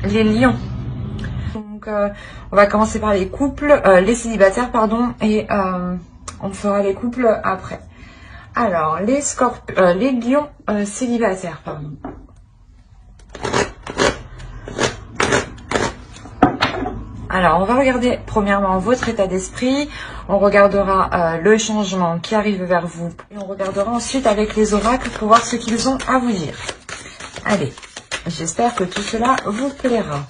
les lions. Donc, on va commencer par les couples, les célibataires, pardon, et on fera les couples après. Alors, les lions célibataires, pardon. Alors, on va regarder premièrement votre état d'esprit, on regardera le changement qui arrive vers vous, et on regardera ensuite avec les oracles pour voir ce qu'ils ont à vous dire. Allez, j'espère que tout cela vous plaira.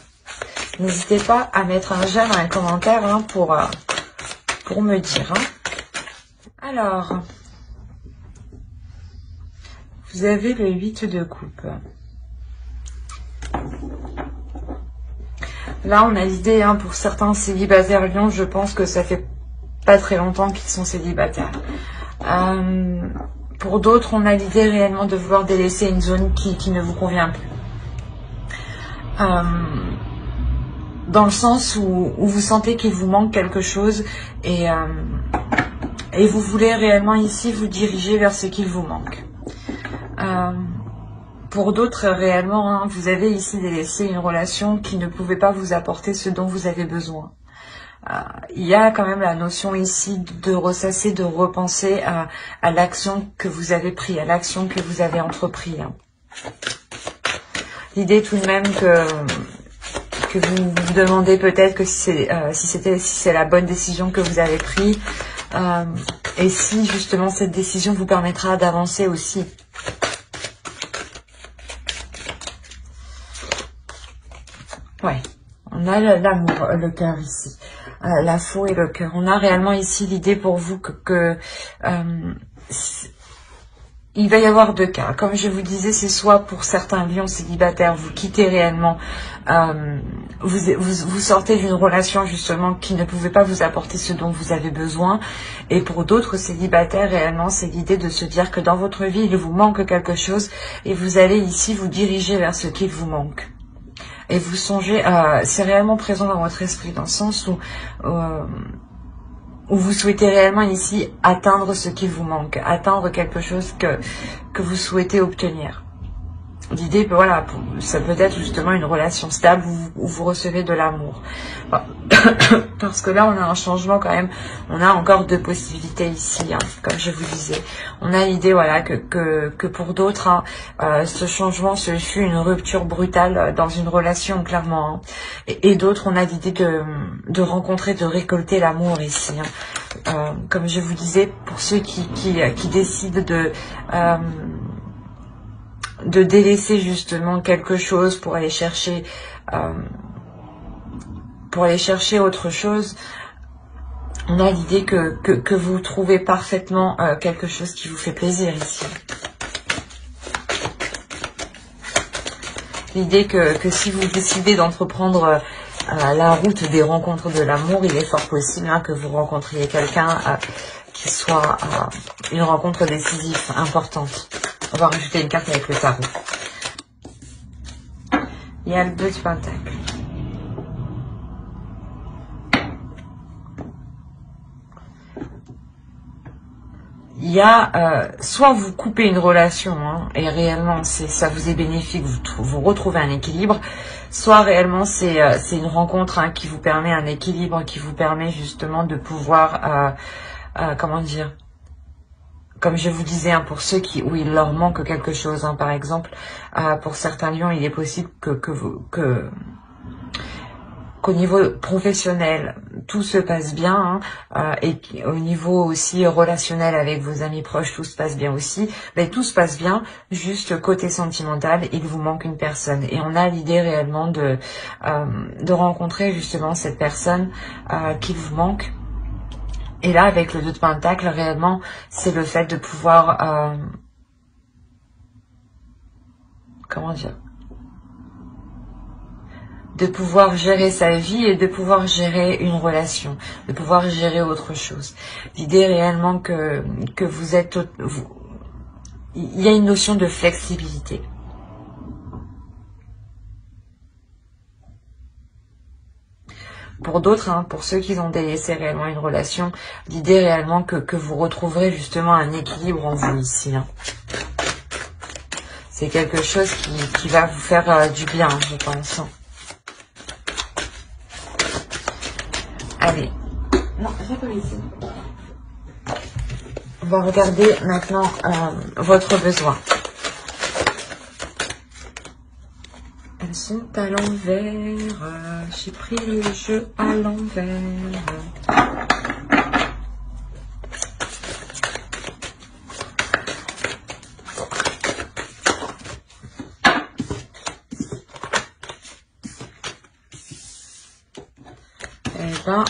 N'hésitez pas à mettre un j'aime, un commentaire hein, pour me dire. Hein. Alors, vous avez le 8 de coupe. Là, on a l'idée, hein, pour certains célibataires lions, je pense que ça fait pas très longtemps qu'ils sont célibataires. Pour d'autres, on a l'idée réellement de vouloir délaisser une zone qui ne vous convient plus. Dans le sens où vous sentez qu'il vous manque quelque chose et vous voulez réellement ici vous diriger vers ce qu'il vous manque. Pour d'autres, réellement, hein, vous avez ici délaissé une relation qui ne pouvait pas vous apporter ce dont vous avez besoin. Il y a quand même la notion ici de ressasser, de repenser à l'action que vous avez prise, à l'action que vous avez entreprise. Hein. L'idée tout de même que vous vous demandez peut-être que si c'est la bonne décision que vous avez prise et si justement cette décision vous permettra d'avancer aussi. Ouais, on a l'amour, le cœur ici, la faux et le cœur. On a réellement ici l'idée pour vous que il va y avoir deux cas. Comme je vous disais, c'est soit pour certains lions célibataires, vous quittez réellement, vous sortez d'une relation justement qui ne pouvait pas vous apporter ce dont vous avez besoin. Et pour d'autres célibataires, réellement, c'est l'idée de se dire que dans votre vie, il vous manque quelque chose et vous allez ici vous diriger vers ce qu'il vous manque. Et vous songez, c'est réellement présent dans votre esprit, dans le sens où vous souhaitez réellement ici atteindre ce qu'il vous manque, atteindre quelque chose que vous souhaitez obtenir. L'idée, voilà, ça peut être justement une relation stable où vous recevez de l'amour. Enfin, parce que là, on a un changement quand même, on a encore deux possibilités ici, hein, comme je vous disais. On a l'idée, voilà, que pour d'autres, hein, ce changement, ce fut une rupture brutale dans une relation, clairement. Hein. Et d'autres, on a l'idée de rencontrer, de récolter l'amour ici. Hein. Comme je vous disais, pour ceux qui décident de délaisser justement quelque chose pour aller chercher autre chose, on a l'idée que vous trouvez parfaitement quelque chose qui vous fait plaisir ici. L'idée que si vous décidez d'entreprendre la route des rencontres de l'amour, il est fort possible hein, que vous rencontriez quelqu'un qui soit une rencontre décisive, importante. On va rajouter une carte avec le tarot. Il y a le 2 de Pentacle. Il y a soit vous coupez une relation hein, et réellement ça vous est bénéfique, vous retrouvez un équilibre, soit réellement c'est une rencontre hein, qui vous permet un équilibre, qui vous permet justement de pouvoir, comment dire, comme je vous disais, hein, pour ceux où il leur manque quelque chose, hein, par exemple, pour certains lions, il est possible qu'au niveau professionnel, tout se passe bien, hein, et au niveau aussi relationnel avec vos amis proches, tout se passe bien aussi. Mais tout se passe bien, juste côté sentimental, il vous manque une personne. Et on a l'idée réellement de rencontrer justement cette personne qui vous manque. Et là, avec le 2 de Pentacle, réellement, c'est le fait de pouvoir, comment dire, de pouvoir gérer sa vie et de pouvoir gérer une relation, de pouvoir gérer autre chose. L'idée réellement que vous êtes, il y a une notion de flexibilité. Pour d'autres, hein, pour ceux qui ont délaissé réellement une relation, l'idée réellement que vous retrouverez justement un équilibre en vous ici. Hein. C'est quelque chose qui va vous faire du bien, je pense. Allez. Non, j'ai pas ici. On va regarder maintenant votre besoin. Elles sont à l'envers. J'ai pris le jeu à l'envers. Eh ben,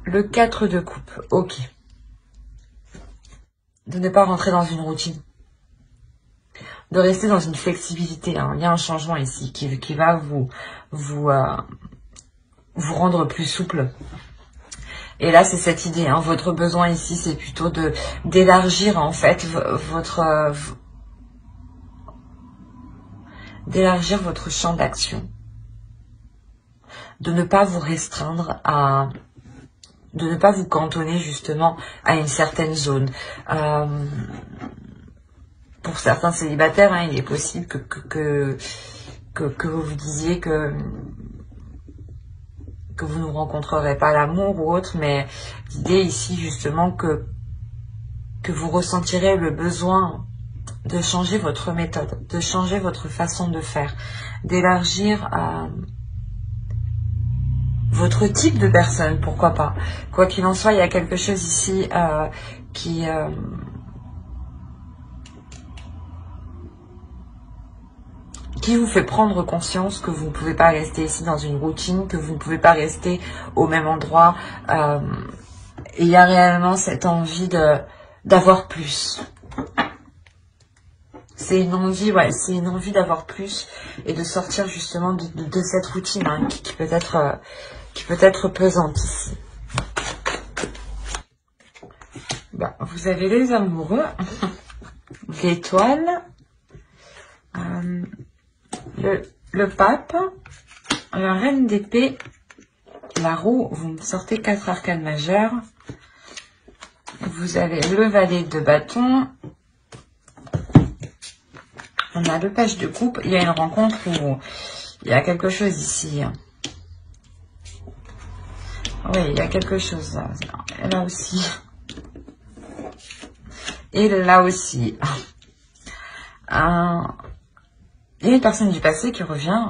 le 4 de coupe, ok. De ne pas rentrer dans une routine. De rester dans une flexibilité. Hein. Il y a un changement ici qui va vous rendre plus souple. Et là, c'est cette idée. Hein. Votre besoin ici, c'est plutôt d'élargir en fait d'élargir votre champ d'action. De ne pas vous restreindre à... de ne pas vous cantonner justement à une certaine zone. Pour certains célibataires, hein, il est possible que vous vous disiez que vous ne rencontrerez pas l'amour ou autre, mais l'idée ici justement que vous ressentirez le besoin de changer votre méthode, de changer votre façon de faire, d'élargir votre type de personne, pourquoi pas. Quoi qu'il en soit, il y a quelque chose ici qui vous fait prendre conscience que vous ne pouvez pas rester ici dans une routine, que vous ne pouvez pas rester au même endroit. Et il y a réellement cette envie d'avoir plus. C'est une envie, ouais, c'est une envie d'avoir plus et de sortir justement de cette routine hein, qui peut être pesante ici. Ben, vous avez les amoureux, l'étoile, le pape, la reine d'épée, la roue, vous me sortez 4 arcanes majeures. Vous avez le valet de bâton. On a le page de coupe. Il y a une rencontre où il y a quelque chose ici. Oui, il y a quelque chose là, là aussi. Et là aussi. Il y a une personne du passé qui revient.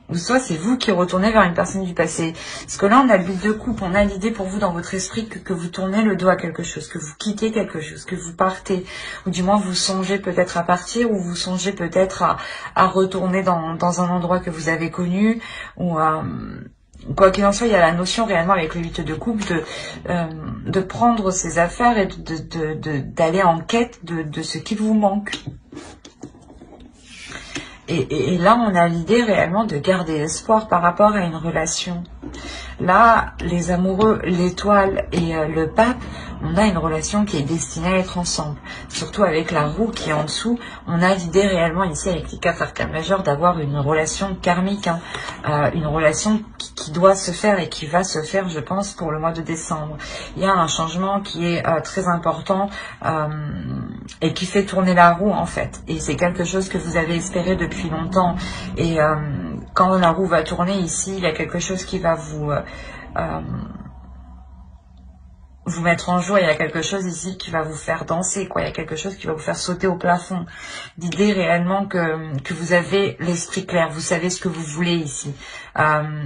Ou soit c'est vous qui retournez vers une personne du passé. Parce que là, on a le 8 de coupe. On a l'idée pour vous dans votre esprit que vous tournez le dos à quelque chose, que vous quittez quelque chose, que vous partez. Ou du moins, vous songez peut-être à partir, ou vous songez peut-être à retourner dans un endroit que vous avez connu. Ou quoi qu'il en soit, il y a la notion réellement avec le 8 de coupe de prendre ses affaires et d'aller en quête de ce qui vous manque. Et là, on a l'idée réellement de garder espoir par rapport à une relation. Là, les amoureux, l'étoile et le pape, on a une relation qui est destinée à être ensemble. Surtout avec la roue qui est en dessous, on a l'idée réellement ici avec les 4 arcanes majeures d'avoir une relation karmique, hein, une relation qui doit se faire et qui va se faire, je pense, pour le mois de décembre. Il y a un changement qui est très important et qui fait tourner la roue en fait. Et c'est quelque chose que vous avez espéré depuis longtemps. Et quand la roue va tourner ici, il y a quelque chose qui va vous mettre en joie. Il y a quelque chose ici qui va vous faire danser, quoi. Il y a quelque chose qui va vous faire sauter au plafond. L'idée réellement que vous avez l'esprit clair, vous savez ce que vous voulez ici.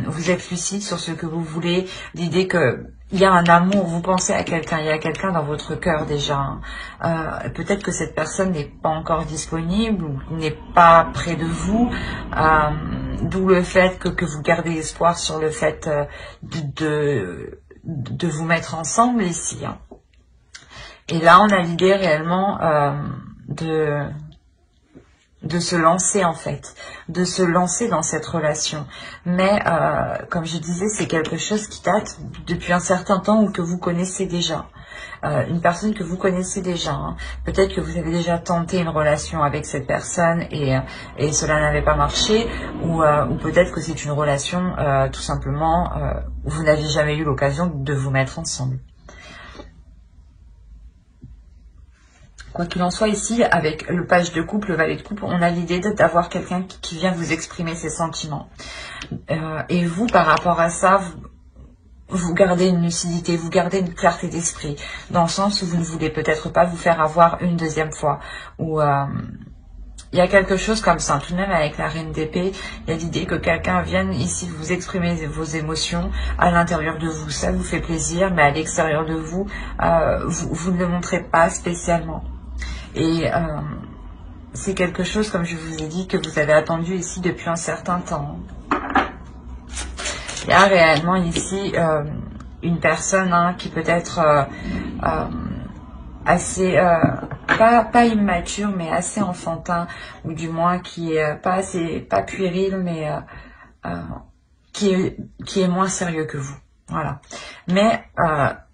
Vous êtes lucide sur ce que vous voulez. L'idée que il y a un amour, vous pensez à quelqu'un, il y a quelqu'un dans votre cœur déjà. Peut-être que cette personne n'est pas encore disponible ou n'est pas près de vous. D'où le fait que vous gardez espoir sur le fait de vous mettre ensemble ici. Hein. Et là, on a l'idée réellement de se lancer en fait, de se lancer dans cette relation. Mais comme je disais, c'est quelque chose qui date depuis un certain temps ou que vous connaissez déjà. Une personne que vous connaissez déjà. Hein. Peut-être que vous avez déjà tenté une relation avec cette personne et cela n'avait pas marché, ou peut-être que c'est une relation tout simplement où vous n'aviez jamais eu l'occasion de vous mettre ensemble. Quoi qu'il en soit, ici, avec le page de coupe, le valet de coupe, on a l'idée d'avoir quelqu'un qui vient vous exprimer ses sentiments. Et vous, par rapport à ça, vous gardez une lucidité, vous gardez une clarté d'esprit, dans le sens où vous ne voulez peut-être pas vous faire avoir une deuxième fois. Ou il y a quelque chose comme ça, tout de même avec la reine d'épée, il y a l'idée que quelqu'un vienne ici vous exprimer vos émotions à l'intérieur de vous. Ça vous fait plaisir, mais à l'extérieur de vous, vous ne le montrez pas spécialement. Et c'est quelque chose, comme je vous ai dit, que vous avez attendu ici depuis un certain temps. Il y a réellement ici une personne qui peut être assez, pas immature, mais assez enfantin, ou du moins qui est pas puéril, mais qui est moins sérieux que vous. Voilà. Mais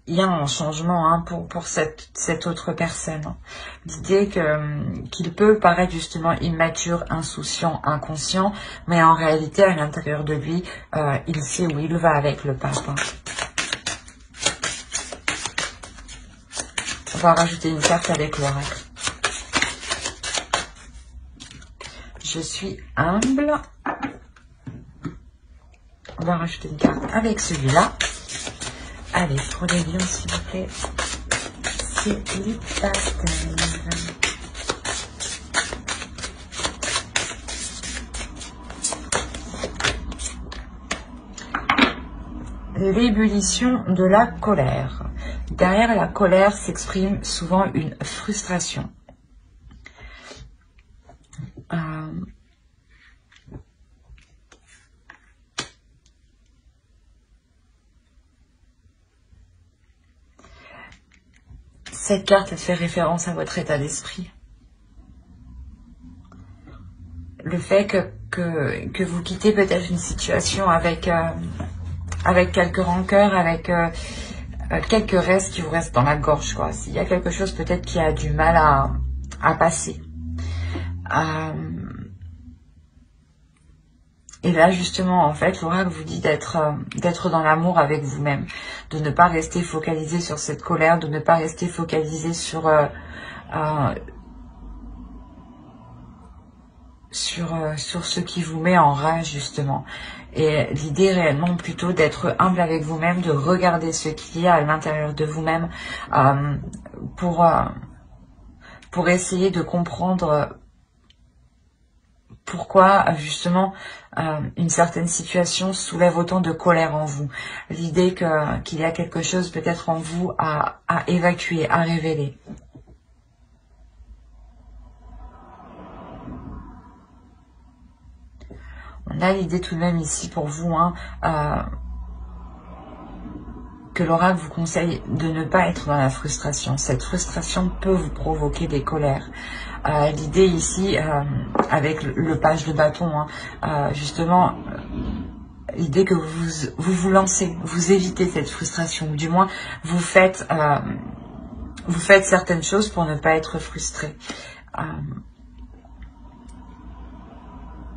il y a un changement pour cette autre personne. L'idée qu'il peut paraître justement immature, insouciant, inconscient, mais en réalité, à l'intérieur de lui, il sait où il va avec le pape. On va rajouter une carte avec l'oracle. Je suis humble. On va rajouter une carte avec celui-là. Allez, pour les lions, s'il vous plaît. Célibataire. L'ébullition de la colère. Derrière la colère s'exprime souvent une frustration. Cette carte, elle fait référence à votre état d'esprit. Le fait que vous quittez peut-être une situation avec quelques rancœurs, avec quelques restes qui vous restent dans la gorge, quoi. S'il y a quelque chose peut-être qui a du mal à passer. Et là, justement, en fait, l'oracle vous dit d'être dans l'amour avec vous-même, de ne pas rester focalisé sur cette colère, de ne pas rester focalisé sur ce qui vous met en rage, justement. Et l'idée réellement plutôt d'être humble avec vous-même, de regarder ce qu'il y a à l'intérieur de vous-même pour essayer de comprendre pourquoi justement une certaine situation soulève autant de colère en vous. L'idée qu'il y a quelque chose peut-être en vous à évacuer, à révéler. On a l'idée tout de même ici pour vous que l'oracle vous conseille de ne pas être dans la frustration. Cette frustration peut vous provoquer des colères. L'idée ici, avec le page de bâton, justement, l'idée que vous lancez, vous évitez cette frustration, ou du moins vous faites certaines choses pour ne pas être frustré.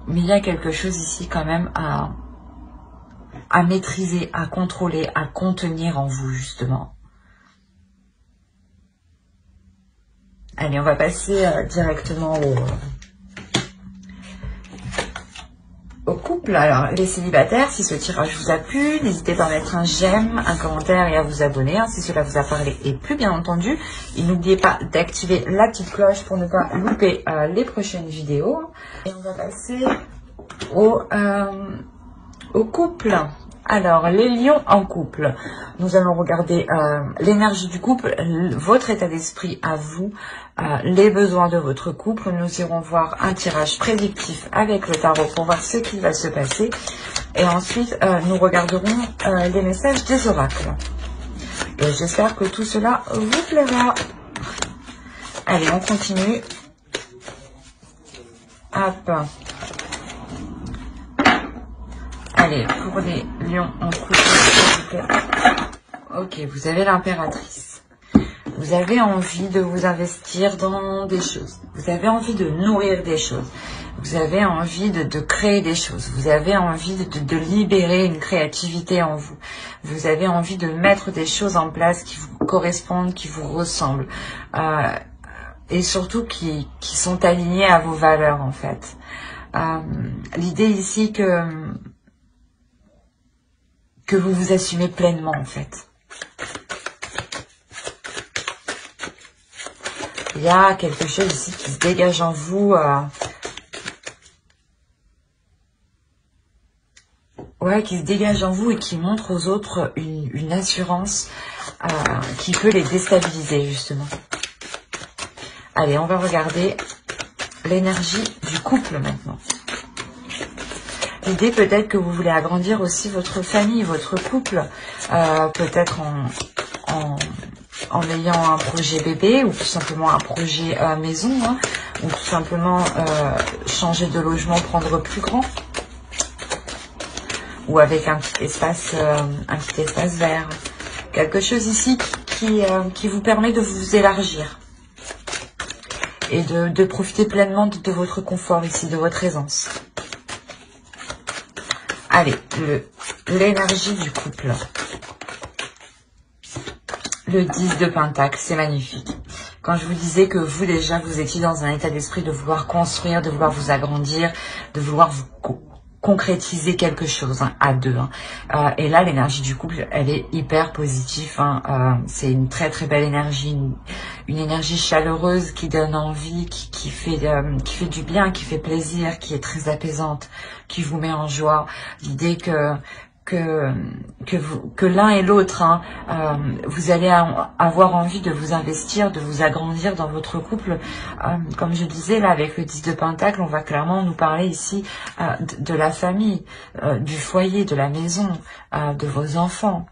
Mais il y a quelque chose ici quand même à maîtriser, à contrôler, à contenir en vous, justement. Allez, on va passer directement au couple. Alors, les célibataires, si ce tirage vous a plu, n'hésitez pas à mettre un j'aime, un commentaire et à vous abonner si cela vous a parlé et plu, bien entendu. Et n'oubliez pas d'activer la petite cloche pour ne pas louper les prochaines vidéos. Et on va passer au couple. Alors, les lions en couple. Nous allons regarder l'énergie du couple, votre état d'esprit à vous, les besoins de votre couple. Nous irons voir un tirage prédictif avec le tarot pour voir ce qui va se passer. Et ensuite, nous regarderons les messages des oracles. Et j'espère que tout cela vous plaira. Allez, on continue. Hop. Allez, pour les lions en couple, s'il vous plaît. Ok, vous avez l'impératrice. Vous avez envie de vous investir dans des choses. Vous avez envie de nourrir des choses. Vous avez envie de créer des choses. Vous avez envie de libérer une créativité en vous. Vous avez envie de mettre des choses en place qui vous correspondent, qui vous ressemblent. et surtout qui sont alignés à vos valeurs en fait. L'idée ici que vous vous assumez pleinement en fait. Il y a quelque chose ici qui se dégage en vous. Ouais, qui se dégage en vous et qui montre aux autres une assurance qui peut les déstabiliser justement. Allez, on va regarder l'énergie du couple maintenant. L'idée peut-être que vous voulez agrandir aussi votre famille, votre couple, peut-être en ayant un projet bébé ou tout simplement un projet maison, hein, ou tout simplement changer de logement, prendre plus grand, ou avec un petit espace vert. Quelque chose ici qui vous permet de vous élargir et de profiter pleinement de votre confort ici, de votre aisance. Allez, l'énergie du couple. Le 10 de Pentacle, c'est magnifique. Quand je vous disais que vous, déjà, vous étiez dans un état d'esprit de vouloir construire, de vouloir vous agrandir, de vouloir vous concrétiser quelque chose hein, à deux. Hein. Et là, l'énergie du couple, elle est hyper positive. Hein. C'est une très très belle énergie, une énergie chaleureuse qui donne envie, qui fait du bien, qui fait plaisir, qui est très apaisante, qui vous met en joie. L'idée que l'un et l'autre, hein, vous allez avoir envie de vous investir, de vous agrandir dans votre couple. Comme je disais, là, avec le 10 de Pentacle, on va clairement nous parler ici de la famille, du foyer, de la maison, de vos enfants.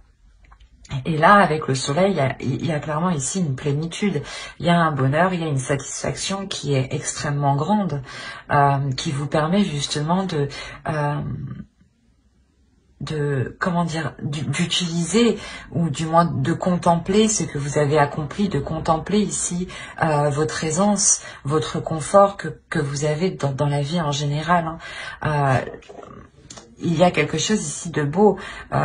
Et là, avec le soleil, il y a clairement ici une plénitude. Il y a un bonheur, il y a une satisfaction qui est extrêmement grande, qui vous permet justement comment dire, d'utiliser ou du moins de contempler ce que vous avez accompli, de contempler ici votre aisance, votre confort que vous avez dans la vie en général. Hein. Il y a quelque chose ici de beau.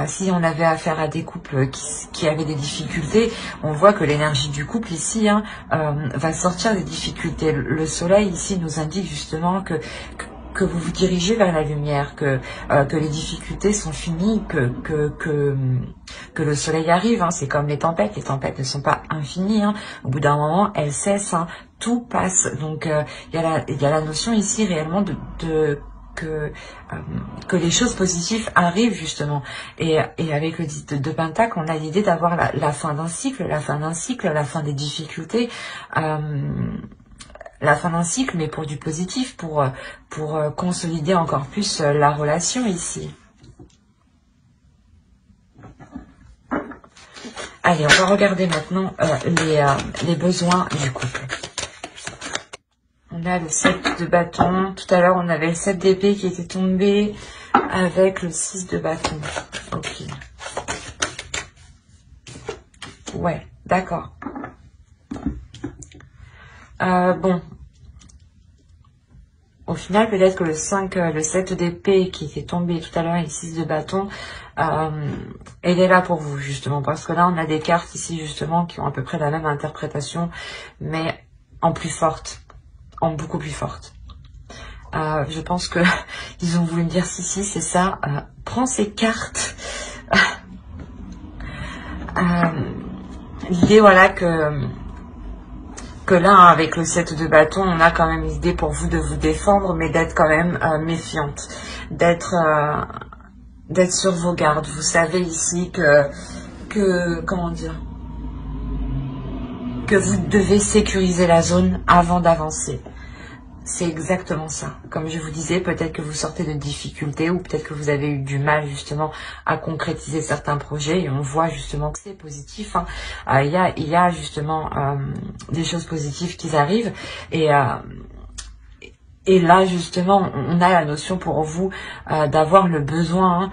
Si on avait affaire à des couples qui avaient des difficultés, on voit que l'énergie du couple ici hein, va sortir des difficultés. Le soleil ici nous indique justement que vous vous dirigez vers la lumière, que les difficultés sont finies, que le soleil arrive. Hein. C'est comme les tempêtes ne sont pas infinies. Hein. Au bout d'un moment, elles cessent. Hein. Tout passe. Donc, il y a la notion ici réellement que les choses positives arrivent justement. Et avec le 10 de Pentacle, on a l'idée d'avoir la fin d'un cycle, la fin des difficultés. La fin d'un cycle, mais pour du positif, pour consolider encore plus la relation ici. Allez, on va regarder maintenant les besoins du couple. On a le 7 de bâton. Tout à l'heure, on avait le 7 d'épée qui était tombé avec le 6 de bâton. Ok. Ouais, d'accord. Bon. Au final, peut-être que le 7 d'épée qui était tombé tout à l'heure et le 6 de bâton, elle est là pour vous, justement. Parce que là, on a des cartes ici, justement, qui ont à peu près la même interprétation, mais en plus forte. En beaucoup plus forte. Je pense que ils ont voulu me dire, si, c'est ça. Prends ces cartes. L'idée, voilà, que là, avec le 7 de bâton, on a quand même l'idée pour vous de vous défendre, mais d'être quand même méfiante, d'être sur vos gardes. Vous savez ici comment dire, que vous devez sécuriser la zone avant d'avancer. C'est exactement ça. Comme je vous disais, peut-être que vous sortez de difficultés ou peut-être que vous avez eu du mal justement à concrétiser certains projets et on voit justement que c'est positif. Hein. Il y a justement des choses positives qui arrivent et là justement on a la notion pour vous d'avoir le besoin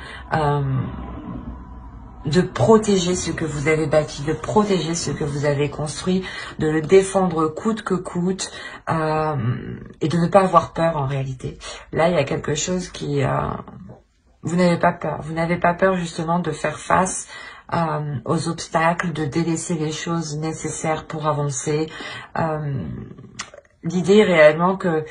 de protéger ce que vous avez bâti, de protéger ce que vous avez construit, de le défendre coûte que coûte, et de ne pas avoir peur en réalité. Là, il y a quelque chose qui... vous n'avez pas peur. Vous n'avez pas peur justement de faire face aux obstacles, de délaisser les choses nécessaires pour avancer. l'idée est réellement que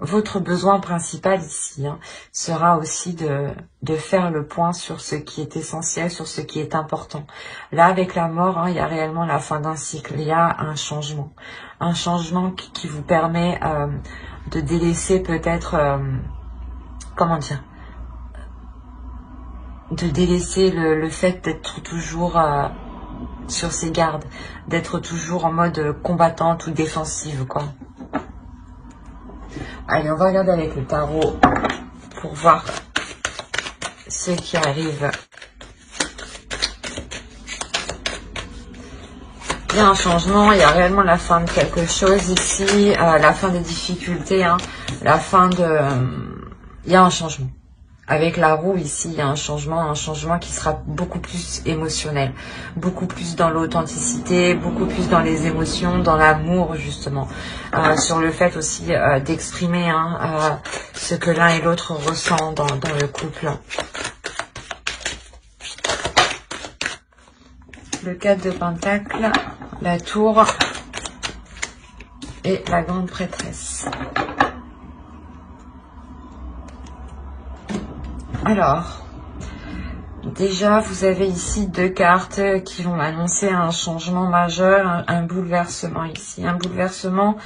votre besoin principal ici sera aussi de faire le point sur ce qui est essentiel, sur ce qui est important. Là, avec la mort, il y a réellement la fin d'un cycle, il y a un changement qui vous permet de délaisser peut-être, comment dire, de délaisser le fait d'être toujours sur ses gardes, d'être toujours en mode combattante ou défensive, quoi. Allez, on va regarder avec le tarot pour voir ce qui arrive. Il y a un changement, il y a réellement la fin de quelque chose ici, la fin des difficultés, la fin de... il y a un changement. Avec la roue ici, il y a un changement qui sera beaucoup plus émotionnel, beaucoup plus dans l'authenticité, beaucoup plus dans les émotions, dans l'amour justement, sur le fait aussi d'exprimer ce que l'un et l'autre ressent dans le couple. Le 4 de Pentacle, la tour et la grande prêtresse. Alors, déjà, vous avez ici 2 cartes qui vont annoncer un changement majeur, un bouleversement ici. Un bouleversement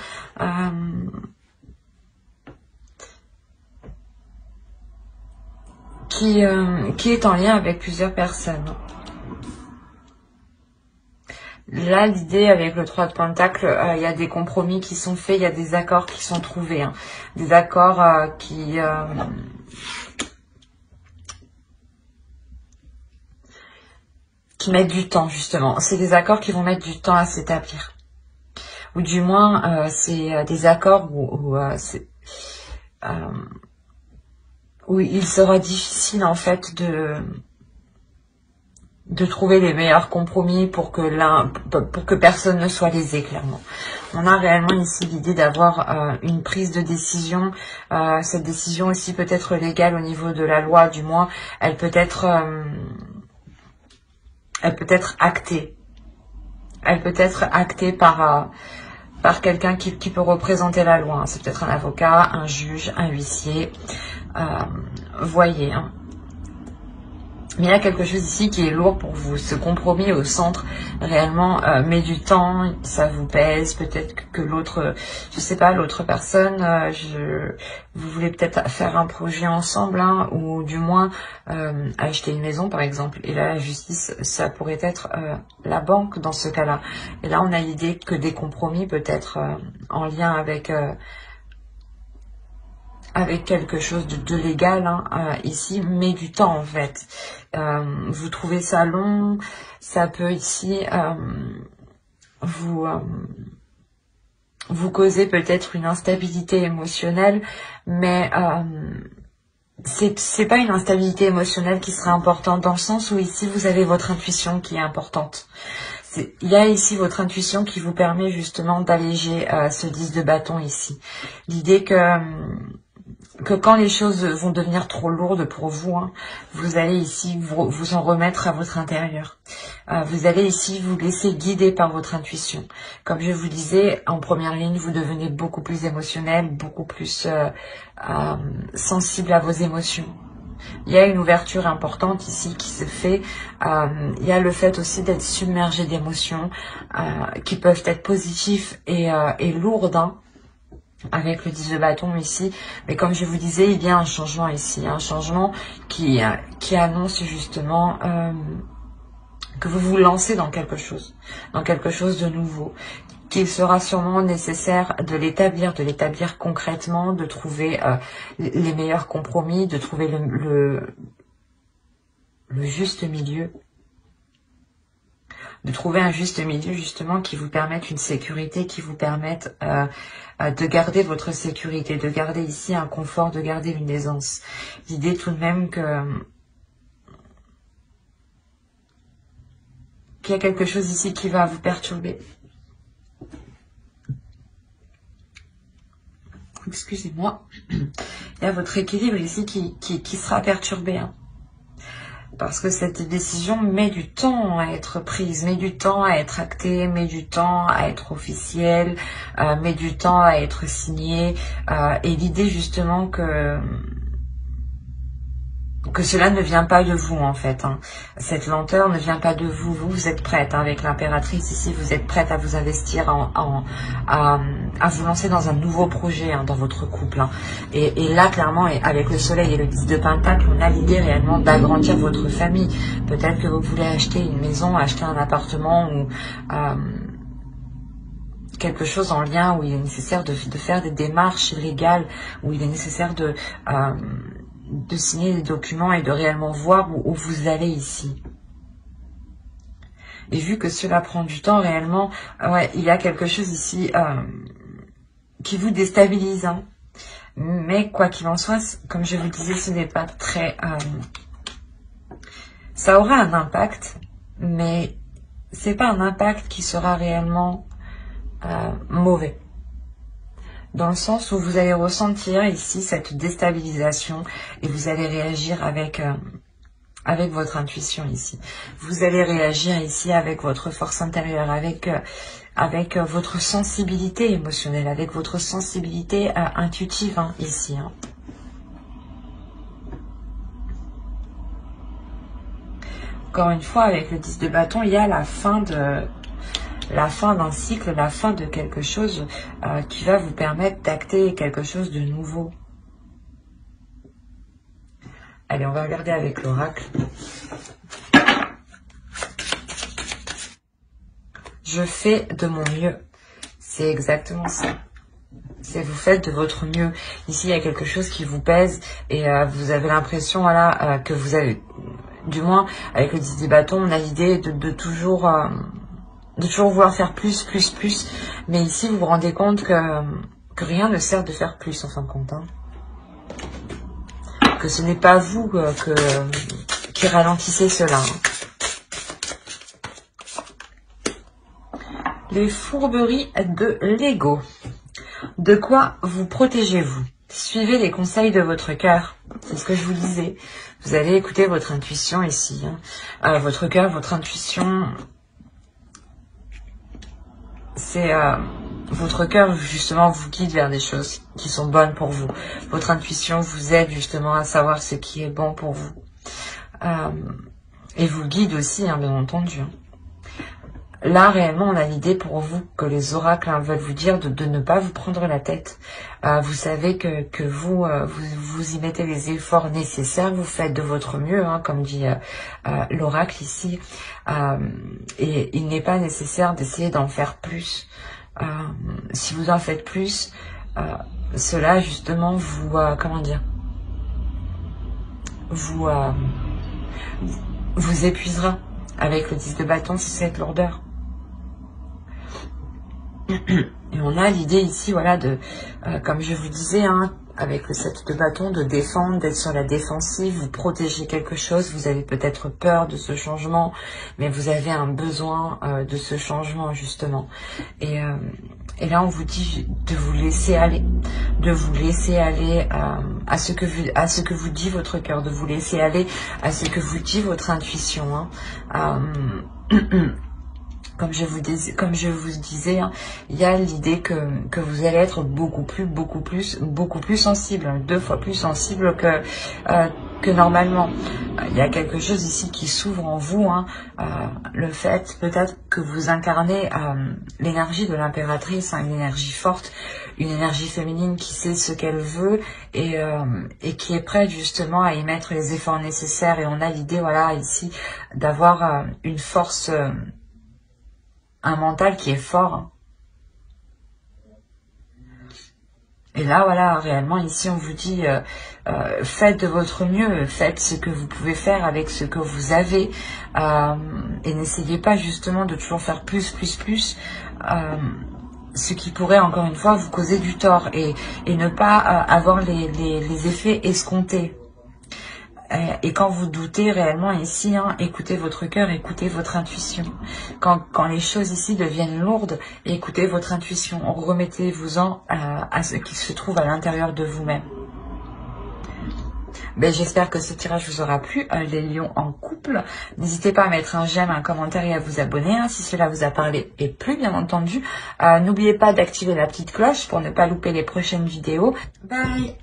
qui est en lien avec plusieurs personnes. Là, l'idée avec le 3 de Pentacle, il y a des compromis qui sont faits, il y a des accords qui sont trouvés. Des accords qui mettent du temps, justement. C'est des accords qui vont mettre du temps à s'établir. Ou du moins, c'est des accords où il sera difficile, en fait, de trouver les meilleurs compromis pour que personne ne soit lésé, clairement. On a réellement ici l'idée d'avoir une prise de décision. Cette décision aussi peut être légale au niveau de la loi, du moins, elle peut être actée. Elle peut être actée par quelqu'un qui peut représenter la loi. C'est peut-être un avocat, un juge, un huissier. Voyez. Mais il y a quelque chose ici qui est lourd pour vous. Ce compromis au centre, réellement, met du temps, ça vous pèse. Peut-être que l'autre, je sais pas, l'autre personne, vous voulez peut-être faire un projet ensemble, ou du moins acheter une maison, par exemple. Et là, la justice, ça pourrait être la banque dans ce cas-là. Et là, on a l'idée que des compromis, peut-être en lien avec quelque chose de légal ici, mais du temps en fait. Vous trouvez ça long, ça peut ici vous causer peut-être une instabilité émotionnelle, mais c'est pas une instabilité émotionnelle qui sera importante, dans le sens où ici vous avez votre intuition qui est importante. Il y a ici votre intuition qui vous permet justement d'alléger ce 10 de bâton ici. L'idée que quand les choses vont devenir trop lourdes pour vous, vous allez ici vous en remettre à votre intérieur. Vous allez ici vous laisser guider par votre intuition. Comme je vous disais, en première ligne, vous devenez beaucoup plus émotionnel, beaucoup plus sensible à vos émotions. Il y a une ouverture importante ici qui se fait. Il y a le fait aussi d'être submergé d'émotions qui peuvent être positives et lourdes, avec le 10 de bâton ici, mais comme je vous disais, il y a un changement ici, un changement qui annonce justement que vous vous lancez dans quelque chose de nouveau, qu'il sera sûrement nécessaire de l'établir concrètement, de trouver les meilleurs compromis, de trouver le juste milieu, de trouver un juste milieu justement qui vous permette une sécurité, qui vous permette de garder votre sécurité, de garder ici un confort, de garder une aisance. L'idée tout de même qu'il y a quelque chose ici qui va vous perturber. Excusez-moi. Il y a votre équilibre ici qui sera perturbé. Parce que cette décision met du temps à être prise, met du temps à être actée, met du temps à être officielle, met du temps à être signée. Et l'idée justement que cela ne vient pas de vous en fait. Hein. Cette lenteur ne vient pas de vous. Vous êtes prête hein, avec l'impératrice ici. Vous êtes prête à vous investir, à vous lancer dans un nouveau projet hein, dans votre couple. Hein. Et là clairement, avec le soleil et le 10 de Pentacle, on a l'idée réellement d'agrandir votre famille. Peut-être que vous voulez acheter une maison, acheter un appartement ou quelque chose en lien où il est nécessaire de faire des démarches légales, où il est nécessaire de signer des documents et de réellement voir où vous allez ici. Et vu que cela prend du temps réellement, ouais, il y a quelque chose ici qui vous déstabilise. Hein. Mais quoi qu'il en soit, comme je vous le disais, ce n'est pas très... ça aura un impact, mais c'est pas un impact qui sera réellement mauvais. Dans le sens où vous allez ressentir ici cette déstabilisation et vous allez réagir avec votre intuition ici. Vous allez réagir ici avec votre force intérieure, avec votre sensibilité émotionnelle, avec votre sensibilité intuitive hein, ici. Hein. Encore une fois, avec le 10 de bâton, il y a la fin d'un cycle, la fin de quelque chose qui va vous permettre d'acter quelque chose de nouveau. Allez, on va regarder avec l'oracle. Je fais de mon mieux. C'est exactement ça. C'est vous faites de votre mieux. Ici, il y a quelque chose qui vous pèse et vous avez l'impression voilà, que vous avez... Du moins, avec le 10 de bâton, on a l'idée de toujours vouloir faire plus. Mais ici, vous vous rendez compte que rien ne sert de faire plus, en fin de compte. Hein. Que ce n'est pas vous qui ralentissez cela. Hein. Les fourberies de l'ego. De quoi vous protégez-vous? Suivez les conseils de votre cœur. C'est ce que je vous disais. Vous allez écouter votre intuition ici. Hein. Votre cœur, votre intuition... C'est votre cœur justement vous guide vers des choses qui sont bonnes pour vous. Votre intuition vous aide justement à savoir ce qui est bon pour vous. Et vous guide aussi, hein, bien entendu. Là, réellement, on a l'idée pour vous que les oracles hein, veulent vous dire de ne pas vous prendre la tête. Vous savez que vous y mettez les efforts nécessaires, vous faites de votre mieux, hein, comme dit l'oracle ici. Et il n'est pas nécessaire d'essayer d'en faire plus. Si vous en faites plus, cela justement vous, comment dire, vous épuisera. Avec le 10 de bâton, c'est cette lourdeur. Et on a l'idée ici, voilà, comme je vous disais, hein, avec le 7 de bâton, de défendre, d'être sur la défensive, vous protégez quelque chose, vous avez peut-être peur de ce changement, mais vous avez un besoin de ce changement, justement. Et là, on vous dit de vous laisser aller, à ce que vous dit votre cœur, de vous laisser aller à ce que vous dit votre intuition. Hein. Comme je vous disais, hein, il y a l'idée que vous allez être beaucoup plus sensible, 2 fois plus sensible que normalement. Il y a quelque chose ici qui s'ouvre en vous, hein, le fait peut-être que vous incarnez l'énergie de l'impératrice, hein, une énergie forte, une énergie féminine qui sait ce qu'elle veut et qui est prête justement à y mettre les efforts nécessaires. Et on a l'idée, voilà, ici, d'avoir une force... un mental qui est fort. Et là, voilà, réellement, ici, on vous dit, faites de votre mieux, faites ce que vous pouvez faire avec ce que vous avez, et n'essayez pas justement de toujours faire plus, ce qui pourrait, encore une fois, vous causer du tort, et ne pas avoir les effets escomptés. Et quand vous doutez réellement ici, hein, écoutez votre cœur, écoutez votre intuition. Quand les choses ici deviennent lourdes, écoutez votre intuition. Remettez-vous-en à ce qui se trouve à l'intérieur de vous-même. Ben, j'espère que ce tirage vous aura plu, les lions en couple. N'hésitez pas à mettre un j'aime, un commentaire et à vous abonner si cela vous a parlé et plu, bien entendu. N'oubliez pas d'activer la petite cloche pour ne pas louper les prochaines vidéos. Bye!